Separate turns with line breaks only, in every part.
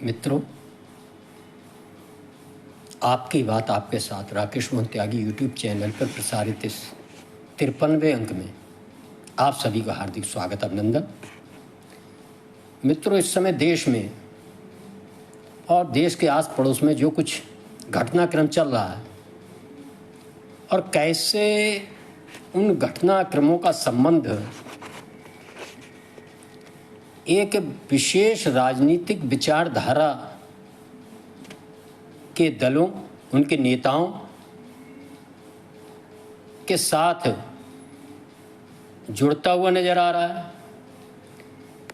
मित्रों, आपकी बात आपके साथ राकेश मोहन त्यागी यूट्यूब चैनल पर प्रसारित इस 53वें अंक में आप सभी का हार्दिक स्वागत अभिनंदन। मित्रों, इस समय देश में और देश के आस पड़ोस में जो कुछ घटनाक्रम चल रहा है और कैसे उन घटनाक्रमों का संबंध एक विशेष राजनीतिक विचारधारा के दलों, उनके नेताओं के साथ जुड़ता हुआ नजर आ रहा है।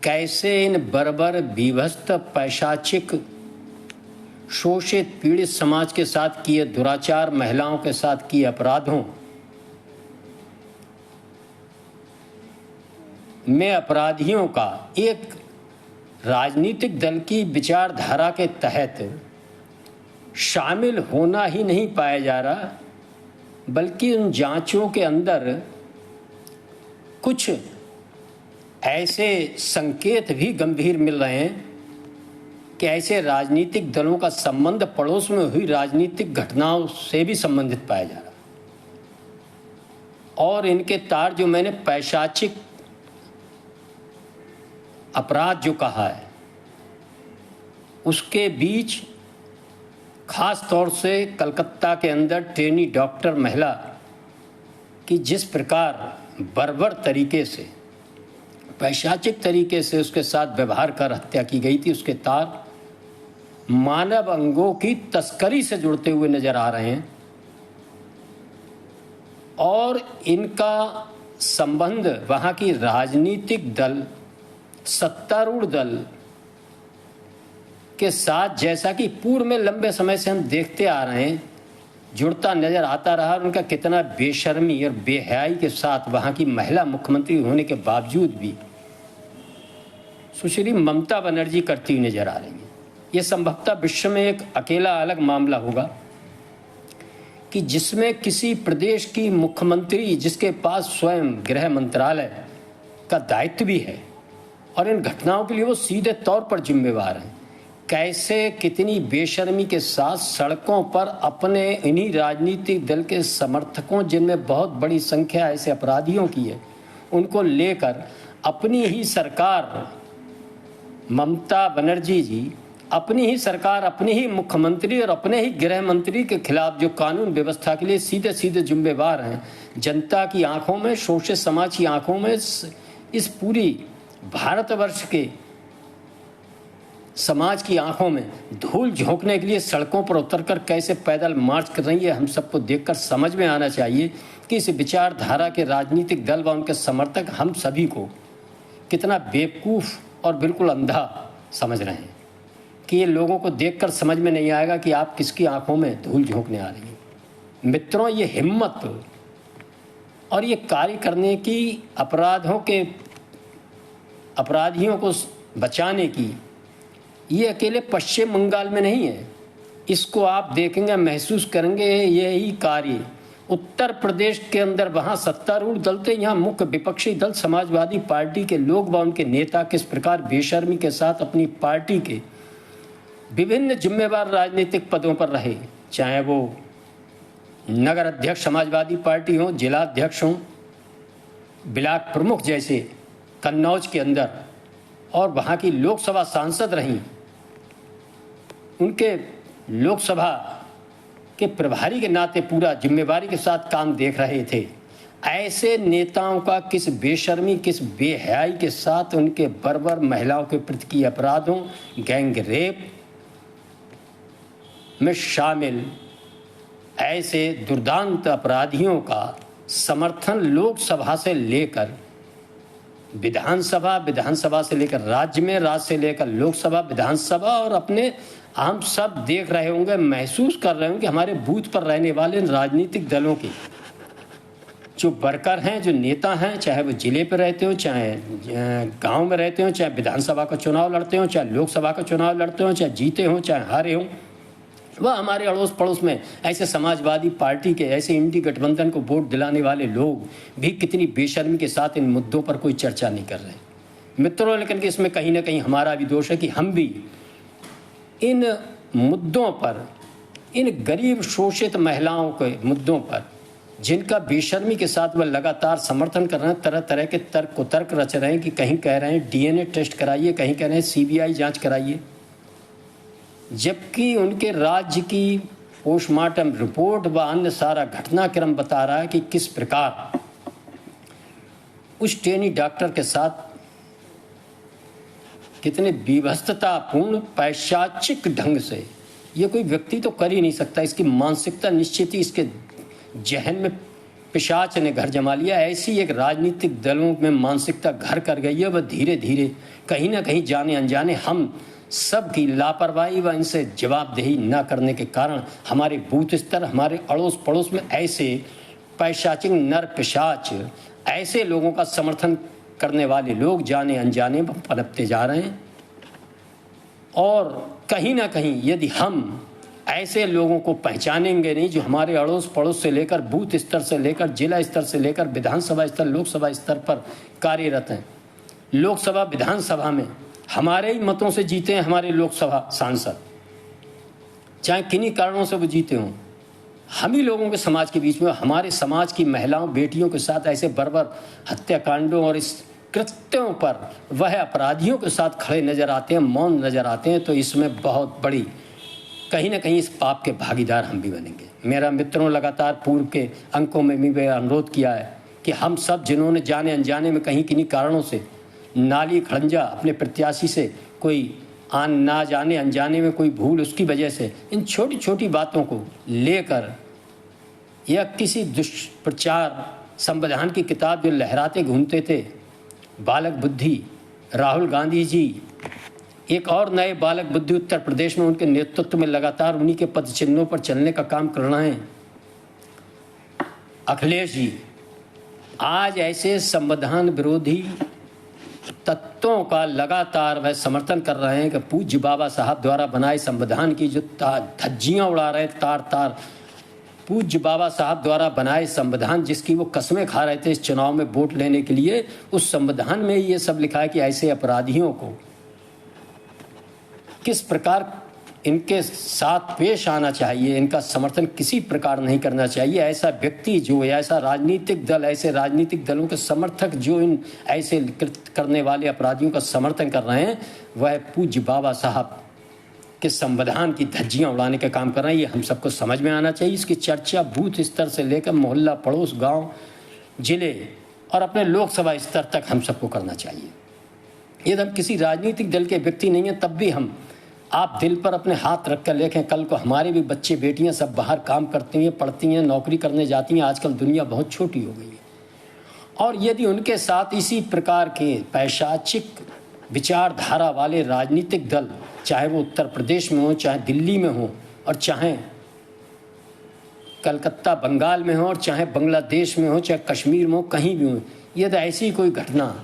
कैसे इन बर्बर, बीभत्स, पैशाचिक, शोषित, पीड़ित समाज के साथ किए दुराचार, महिलाओं के साथ किए अपराधों में अपराधियों का एक राजनीतिक दल की विचारधारा के तहत शामिल होना ही नहीं पाया जा रहा, बल्कि उन जांचों के अंदर कुछ ऐसे संकेत भी गंभीर मिल रहे हैं कि ऐसे राजनीतिक दलों का संबंध पड़ोस में हुई राजनीतिक घटनाओं से भी संबंधित पाया जा रहा। और इनके तार जो मैंने पैशाचिक अपराध जो कहा है, उसके बीच खास तौर से कलकत्ता के अंदर ट्रेनी डॉक्टर महिला की जिस प्रकार बर्बर तरीके से, पैशाचिक तरीके से उसके साथ व्यवहार कर हत्या की गई थी, उसके तार मानव अंगों की तस्करी से जुड़ते हुए नजर आ रहे हैं। और इनका संबंध वहाँ की राजनीतिक दल, सत्तारूढ़ दल के साथ, जैसा कि पूर्व में लंबे समय से हम देखते आ रहे हैं, जुड़ता नजर आता रहा। और उनका कितना बेशर्मी और बेहयाई के साथ वहाँ की महिला मुख्यमंत्री होने के बावजूद भी सुश्री ममता बनर्जी करती हुई नजर आ रही है। ये संभवतः विश्व में एक अकेला अलग मामला होगा कि जिसमें किसी प्रदेश की मुख्यमंत्री, जिसके पास स्वयं गृह मंत्रालय का दायित्व भी है और इन घटनाओं के लिए वो सीधे तौर पर जिम्मेवार हैं, कैसे कितनी बेशर्मी के साथ सड़कों पर अपने इन्हीं राजनीतिक दल के समर्थकों, जिनमें बहुत बड़ी संख्या ऐसे अपराधियों की है, उनको लेकर अपनी ही सरकार, ममता बनर्जी जी, अपनी ही सरकार, अपने ही मुख्यमंत्री और अपने ही गृह मंत्री के खिलाफ जो कानून व्यवस्था के लिए सीधे सीधे जिम्मेवार हैं, जनता की आंखों में, शोषित समाज की आंखों में, इस पूरी भारतवर्ष के समाज की आंखों में धूल झोंकने के लिए सड़कों पर उतरकर कैसे पैदल मार्च कर रही है, हम सबको देखकर समझ में आना चाहिए कि इस विचारधारा के राजनीतिक दल व उनके समर्थक हम सभी को कितना बेवकूफ़ और बिल्कुल अंधा समझ रहे हैं कि ये लोगों को देखकर समझ में नहीं आएगा कि आप किसकी आंखों में धूल झोंकने आ रही हैं। मित्रों, ये हिम्मत और ये कार्य करने की, अपराधियों को बचाने की, ये अकेले पश्चिम बंगाल में नहीं है। इसको आप देखेंगे, महसूस करेंगे, यही कार्य उत्तर प्रदेश के अंदर, वहाँ सत्तारूढ़ दल थे, यहाँ मुख्य विपक्षी दल समाजवादी पार्टी के लोग व उनके नेता किस प्रकार बेशर्मी के साथ अपनी पार्टी के विभिन्न जिम्मेवार राजनीतिक पदों पर रहे, चाहे वो नगर अध्यक्ष समाजवादी पार्टी हो, जिला अध्यक्ष हों, ब्लॉक प्रमुख जैसे कन्नौज के अंदर, और वहाँ की लोकसभा सांसद रहीं, उनके लोकसभा के प्रभारी के नाते पूरा जिम्मेवारी के साथ काम देख रहे थे। ऐसे नेताओं का किस बेशर्मी, किस बेहयाई के साथ उनके बर्बर महिलाओं के प्रति किए अपराधों, गैंग रेप में शामिल ऐसे दुर्दांत अपराधियों का समर्थन लोकसभा से लेकर विधानसभा, विधानसभा से लेकर राज्य में, राज्य से लेकर लोकसभा, विधानसभा, और अपने हम सब देख रहे होंगे, महसूस कर रहे होंगे, हमारे बूथ पर रहने वाले राजनीतिक दलों के जो वर्कर हैं, जो नेता हैं, चाहे वो जिले पर रहते हो, चाहे गांव में रहते हो, चाहे विधानसभा का चुनाव लड़ते हो, चाहे लोकसभा का चुनाव लड़ते हो, चाहे जीते हो, चाहे हारे हो, वह हमारे अड़ोस पड़ोस में ऐसे समाजवादी पार्टी के, ऐसे इंडी गठबंधन को वोट दिलाने वाले लोग भी कितनी बेशर्मी के साथ इन मुद्दों पर कोई चर्चा नहीं कर रहे मित्रों। लेकिन इसमें कहीं ना कहीं हमारा भी दोष है कि हम भी इन मुद्दों पर, इन गरीब शोषित महिलाओं के मुद्दों पर, जिनका बेशर्मी के साथ वह लगातार समर्थन कर रहे हैं, तरह तरह के तर्क रच रहे हैं कि कहीं कह रहे हैं डीएनए टेस्ट कराइए, कहीं कह रहे हैं सीबीआई जांच कराइए, जबकि उनके राज्य की पोस्टमार्टम रिपोर्ट व अन्य सारा घटनाक्रम बता रहा है कि किस प्रकार उस ट्रेनी डॉक्टर के साथ कितने विभत्सतापूर्ण पैशाचिक ढंग से, ये कोई व्यक्ति तो कर ही नहीं सकता, इसकी मानसिकता निश्चित ही इसके जहन में पिशाच ने घर जमा लिया। ऐसी एक राजनीतिक दलों में मानसिकता घर कर गई है। वह धीरे धीरे कहीं ना कहीं जाने अनजाने हम सब की लापरवाही व इनसे जवाबदेही न करने के कारण हमारे बूथ स्तर, हमारे अड़ोस पड़ोस में ऐसे पैशाचिक नर पिशाच, ऐसे लोगों का समर्थन करने वाले लोग जाने अनजाने पनपते जा रहे हैं। और कहीं ना कहीं यदि हम ऐसे लोगों को पहचानेंगे नहीं जो हमारे अड़ोस पड़ोस से लेकर बूथ स्तर से लेकर जिला स्तर से लेकर विधानसभा स्तर, लोकसभा स्तर पर कार्यरत हैं, लोकसभा विधानसभा में हमारे ही मतों से जीते हैं हमारे लोकसभा सांसद, चाहे किन्हीं कारणों से वो जीते हों, हम ही लोगों के समाज के बीच में हमारे समाज की महिलाओं बेटियों के साथ ऐसे बर्बर हत्याकांडों और इस कृत्यों पर वह अपराधियों के साथ खड़े नजर आते हैं, मौन नजर आते हैं, तो इसमें बहुत बड़ी कहीं ना कहीं इस पाप के भागीदार हम भी बनेंगे। मेरा मित्रों, लगातार पूर्व के अंकों में भी मैं अनुरोध किया है कि हम सब जिन्होंने जाने अनजाने में कहीं किन्हीं कारणों से नाली खड़ंजा अपने प्रत्याशी से कोई ना जाने अनजाने में कोई भूल, उसकी वजह से इन छोटी छोटी बातों को लेकर या किसी दुष्प्रचार, संविधान की किताब जो लहराते घूमते थे बालक बुद्धि राहुल गांधी जी, एक और नए बालक बुद्धि उत्तर प्रदेश में उनके नेतृत्व में लगातार उन्हीं के पद चिन्हों पर चलने का काम कर रहे हैं अखिलेश जी, आज ऐसे संविधान विरोधी तत्वों का लगातार वह समर्थन कर रहे हैं कि पूज्य बाबा साहब द्वारा बनाए संविधान की जो धज्जियां उड़ा रहे हैं तार तार, पूज्य बाबा साहब द्वारा बनाए संविधान जिसकी वो कस्में खा रहे थे इस चुनाव में वोट लेने के लिए, उस संविधान में ये सब लिखा है कि ऐसे अपराधियों को किस प्रकार इनके साथ पेश आना चाहिए, इनका समर्थन किसी प्रकार नहीं करना चाहिए। ऐसा व्यक्ति जो, ऐसा राजनीतिक दल, ऐसे राजनीतिक दलों के समर्थक जो इन ऐसे करने वाले अपराधियों का समर्थन कर रहे हैं, वह पूज्य बाबा साहब के संविधान की धज्जियां उड़ाने का काम कर रहे हैं। ये हम सबको समझ में आना चाहिए। इसकी चर्चा बूथ स्तर से लेकर मोहल्ला, पड़ोस, गांव, जिले और अपने लोकसभा स्तर तक हम सबको करना चाहिए। यदि हम किसी राजनीतिक दल के व्यक्ति नहीं हैं, तब भी आप दिल पर अपने हाथ रख कर देखें, कल को हमारे भी बच्चे बेटियां सब बाहर काम करती हैं, पढ़ती हैं, नौकरी करने जाती हैं। आजकल दुनिया बहुत छोटी हो गई है, और यदि उनके साथ इसी प्रकार के पैशाचिक विचारधारा वाले राजनीतिक दल, चाहे वो उत्तर प्रदेश में हो, चाहे दिल्ली में हो, और चाहे कलकत्ता बंगाल में हो, और चाहे बांग्लादेश में हो, चाहे कश्मीर में हो, कहीं भी हो, यदि ऐसी कोई घटना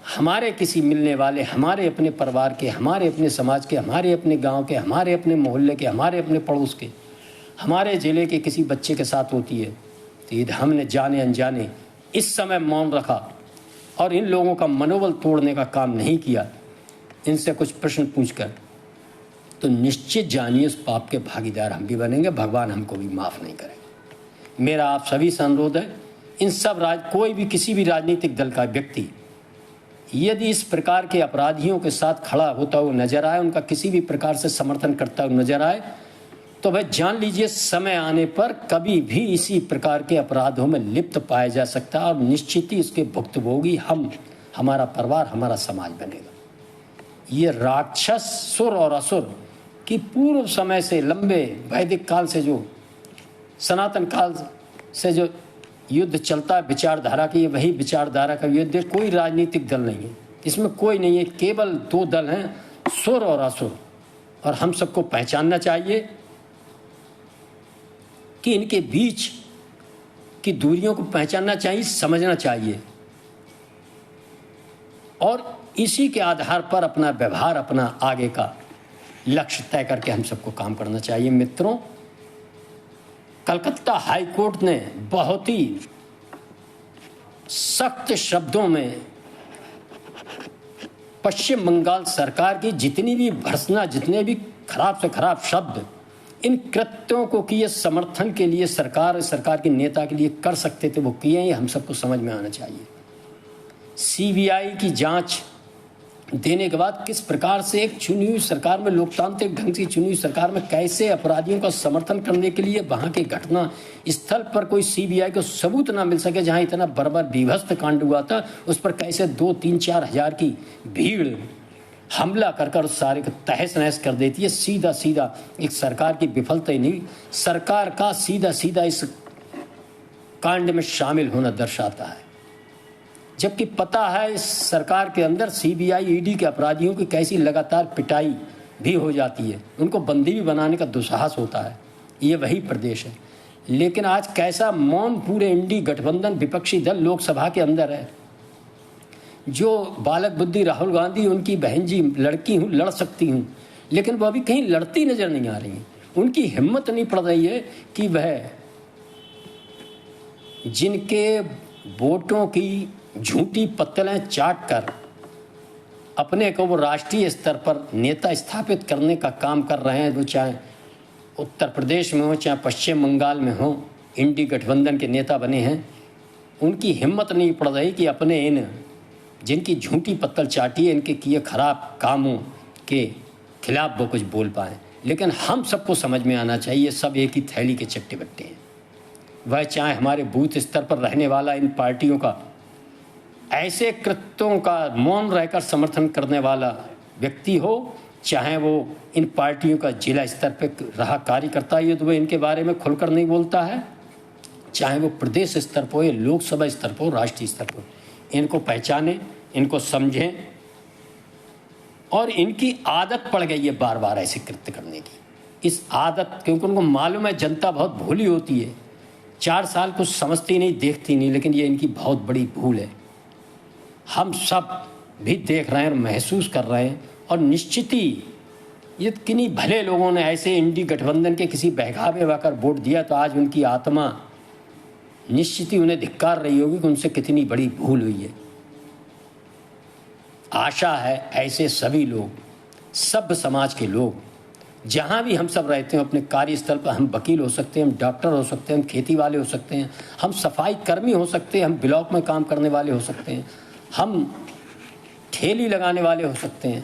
हमारे किसी मिलने वाले, हमारे अपने परिवार के, हमारे अपने समाज के, हमारे अपने गांव के, हमारे अपने मोहल्ले के, हमारे अपने पड़ोस के, हमारे जिले के किसी बच्चे के साथ होती है, तो यदि हमने जाने अनजाने इस समय मौन रखा और इन लोगों का मनोबल तोड़ने का काम नहीं किया, इनसे कुछ प्रश्न पूछकर, तो निश्चित जानिए उस पाप के भागीदार हम भी बनेंगे। भगवान हमको भी माफ़ नहीं करेगा। मेरा आप सभी से अनुरोध है, इन सब कोई भी किसी भी राजनीतिक दल का व्यक्ति यदि इस प्रकार के अपराधियों के साथ खड़ा होता हुआ नजर आए, उनका किसी भी प्रकार से समर्थन करता हुआ नजर आए, तो भाई जान लीजिए समय आने पर कभी भी इसी प्रकार के अपराधों में लिप्त पाया जा सकता है, और निश्चित ही इसके भुक्तभोगी हम, हमारा परिवार, हमारा समाज बनेगा। ये राक्षस, सुर और असुर की पूर्व समय से, लंबे वैदिक काल से, जो सनातन काल से जो युद्ध चलता है विचारधारा की, वही विचारधारा का युद्ध है। कोई राजनीतिक दल नहीं है इसमें, कोई नहीं है, केवल दो दल हैं, सुर और असुर। और हम सबको पहचानना चाहिए कि इनके बीच की दूरियों को पहचानना चाहिए, समझना चाहिए, और इसी के आधार पर अपना व्यवहार, अपना आगे का लक्ष्य तय करके हम सबको काम करना चाहिए। मित्रों, कलकत्ता हाई कोर्ट ने बहुत ही सख्त शब्दों में पश्चिम बंगाल सरकार की जितनी भी भर्त्सना, जितने भी खराब से खराब शब्द इन कृत्यों को किए समर्थन के लिए सरकार के नेता के लिए कर सकते थे, वो किए। ये हम सबको समझ में आना चाहिए। सीबीआई की जांच देने के बाद किस प्रकार से एक चुनी हुई सरकार में, लोकतांत्रिक ढंग से चुनी हुई सरकार में, कैसे अपराधियों का समर्थन करने के लिए वहां के घटना स्थल पर कोई सीबीआई को सबूत ना मिल सके, जहां इतना बर्बर विध्वस्त कांड हुआ था, उस पर कैसे 2-3-4 हजार की भीड़ हमला कर सारे को तहस नहस कर देती है। सीधा सीधा एक सरकार की विफलता ही नहीं, सरकार का सीधा सीधा इस कांड में शामिल होना दर्शाता है। जबकि पता है इस सरकार के अंदर सीबीआई ईडी के अपराधियों की कैसी लगातार पिटाई भी हो जाती है, उनको बंदी भी बनाने का दुस्साहस होता है। ये वही प्रदेश है। लेकिन आज कैसा मौन पूरे इंडी गठबंधन विपक्षी दल लोकसभा के अंदर है। जो बालक बुद्धि राहुल गांधी, उनकी बहन जी लड़की हूँ, लड़ सकती हूँ, लेकिन वो अभी कहीं लड़ती नजर नहीं आ रही है। उनकी हिम्मत नहीं पड़ रही है कि वह जिनके वोटों की झूठी पत्तलें चाट कर अपने को वो राष्ट्रीय स्तर पर नेता स्थापित करने का काम कर रहे हैं, वो चाहे उत्तर प्रदेश में हो चाहे पश्चिम बंगाल में हो, इंडी गठबंधन के नेता बने हैं, उनकी हिम्मत नहीं पड़ रही कि अपने इन जिनकी झूठी पत्तल चाटी है, इनके किए खराब कामों के खिलाफ वो कुछ बोल पाएँ। लेकिन हम सबको समझ में आना चाहिए, सब एक ही थैली के चट्टे बट्टे हैं। वह चाहे हमारे बूथ स्तर पर रहने वाला इन पार्टियों का ऐसे कृत्यों का मौन रहकर समर्थन करने वाला व्यक्ति हो, चाहे वो इन पार्टियों का जिला स्तर पर रहा कार्यकर्ता ही, तो वह इनके बारे में खुलकर नहीं बोलता है, चाहे वो प्रदेश स्तर पर, लोकसभा स्तर पर, राष्ट्रीय स्तर पर। इनको पहचानें, इनको समझें, और इनकी आदत पड़ गई है बार बार ऐसे कृत्य करने की। इस आदत, क्योंकि उनको मालूम है जनता बहुत भोली होती है, 4 साल कुछ समझती नहीं, देखती नहीं, लेकिन ये इनकी बहुत बड़ी भूल है। हम सब भी देख रहे हैं और महसूस कर रहे हैं, और निश्चित ही ये किन्हीं भले लोगों ने ऐसे इंडी गठबंधन के किसी बहकावे होकर वोट दिया, तो आज उनकी आत्मा निश्चित ही उन्हें धिक्कार रही होगी कि उनसे कितनी बड़ी भूल हुई है। आशा है ऐसे सभी लोग, सब समाज के लोग, जहाँ भी हम सब रहते हैं अपने कार्यस्थल पर, हम वकील हो सकते हैं, हम डॉक्टर हो सकते हैं, हम खेती वाले हो सकते हैं, हम सफाई कर्मी हो सकते हैं, हम ब्लॉक में काम करने वाले हो सकते हैं, हम ठेली लगाने वाले हो सकते हैं,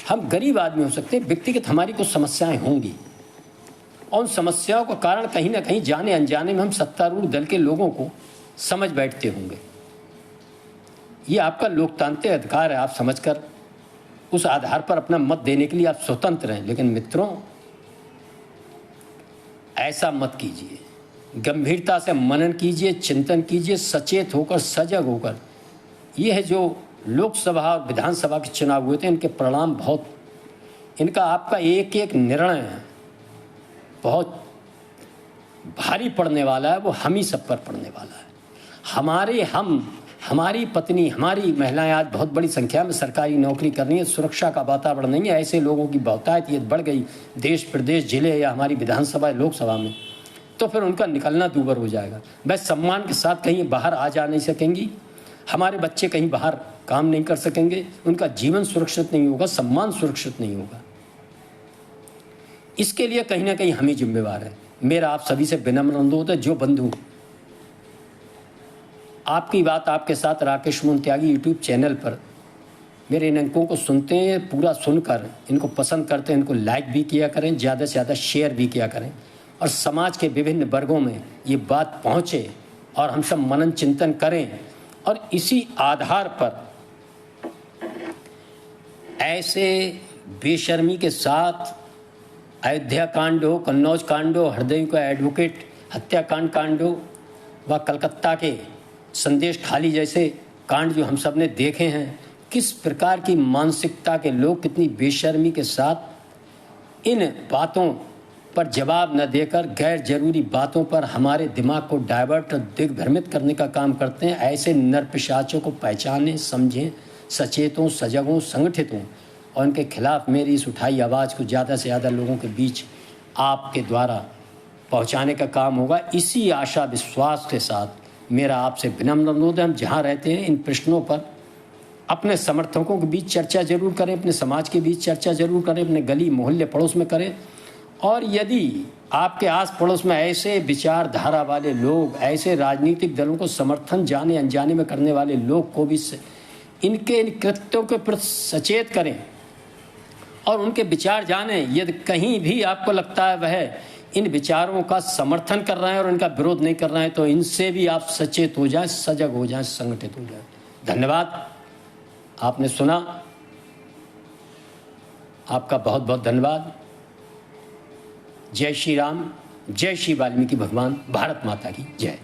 हम गरीब आदमी हो सकते हैं। व्यक्तिगत हमारी कुछ समस्याएं होंगी, और उन समस्याओं का कारण कहीं ना कहीं जाने अनजाने में हम सत्तारूढ़ दल के लोगों को समझ बैठते होंगे। ये आपका लोकतांत्रिक अधिकार है, आप समझकर उस आधार पर अपना मत देने के लिए आप स्वतंत्र हैं। लेकिन मित्रों, ऐसा मत कीजिए। गंभीरता से मनन कीजिए, चिंतन कीजिए, सचेत होकर, सजग होकर। ये है जो लोकसभा और विधानसभा के चुनाव हुए थे, इनके परिणाम बहुत, इनका आपका एक एक निर्णय बहुत भारी पड़ने वाला है। वो हम ही सब पर पड़ने वाला है। हमारी पत्नी, हमारी महिलाएं आज बहुत बड़ी संख्या में सरकारी नौकरी कर रही हैं, सुरक्षा का वातावरण नहीं है। ऐसे लोगों की बहुतायत बढ़ गई देश प्रदेश जिले या हमारी विधानसभा लोकसभा में, तो फिर उनका निकलना दूभर हो जाएगा। वह सम्मान के साथ कहीं बाहर आ जा नहीं सकेंगी, हमारे बच्चे कहीं बाहर काम नहीं कर सकेंगे, उनका जीवन सुरक्षित नहीं होगा, सम्मान सुरक्षित नहीं होगा। इसके लिए कहीं ना कहीं हम ही जिम्मेवार हैं। मेरा आप सभी से विनम्र अनुरोध है, जो बंधु आपकी बात आपके साथ राकेश मोहन त्यागी यूट्यूब चैनल पर मेरे इन अंकों को सुनते हैं, पूरा सुनकर इनको पसंद करते हैं, इनको लाइक भी किया करें, ज़्यादा से ज़्यादा शेयर भी किया करें, और समाज के विभिन्न वर्गों में ये बात पहुँचे और हम सब मनन चिंतन करें। और इसी आधार पर ऐसे बेशर्मी के साथ अयोध्या कांड हो, कन्नौज कांड हो, हरदोई का एडवोकेट हत्याकांड कांड हो, व कलकत्ता के संदेश खाली जैसे कांड जो हम सब ने देखे हैं, किस प्रकार की मानसिकता के लोग कितनी बेशर्मी के साथ इन बातों पर जवाब न देकर गैर जरूरी बातों पर हमारे दिमाग को डाइवर्ट और दिग्भ्रमित करने का काम करते हैं। ऐसे नरपिशाचों को पहचानें, समझें, सचेत हों, सजग हों, संगठित हों, और उनके खिलाफ मेरी इस उठाई आवाज़ को ज़्यादा से ज़्यादा लोगों के बीच आपके द्वारा पहुंचाने का काम होगा। इसी आशा विश्वास के साथ मेरा आपसे विनम्र अनुरोध है, हम जहाँ रहते हैं इन प्रश्नों पर अपने समर्थकों के बीच चर्चा जरूर करें, अपने समाज के बीच चर्चा जरूर करें, अपने गली मोहल्ले पड़ोस में करें। और यदि आपके आस पड़ोस में ऐसे विचारधारा वाले लोग, ऐसे राजनीतिक दलों को समर्थन जाने अनजाने में करने वाले लोग को भी इनके इन कृत्यों के प्रति सचेत करें और उनके विचार जानें। यदि कहीं भी आपको लगता है वह इन विचारों का समर्थन कर रहे हैं और इनका विरोध नहीं कर रहे हैं, तो इनसे भी आप सचेत हो जाएं, सजग हो जाएं, संगठित हो जाएं। धन्यवाद, आपने सुना, आपका बहुत बहुत धन्यवाद। जय श्री राम, जय श्री वाल्मीकि भगवान, भारत माता की जय।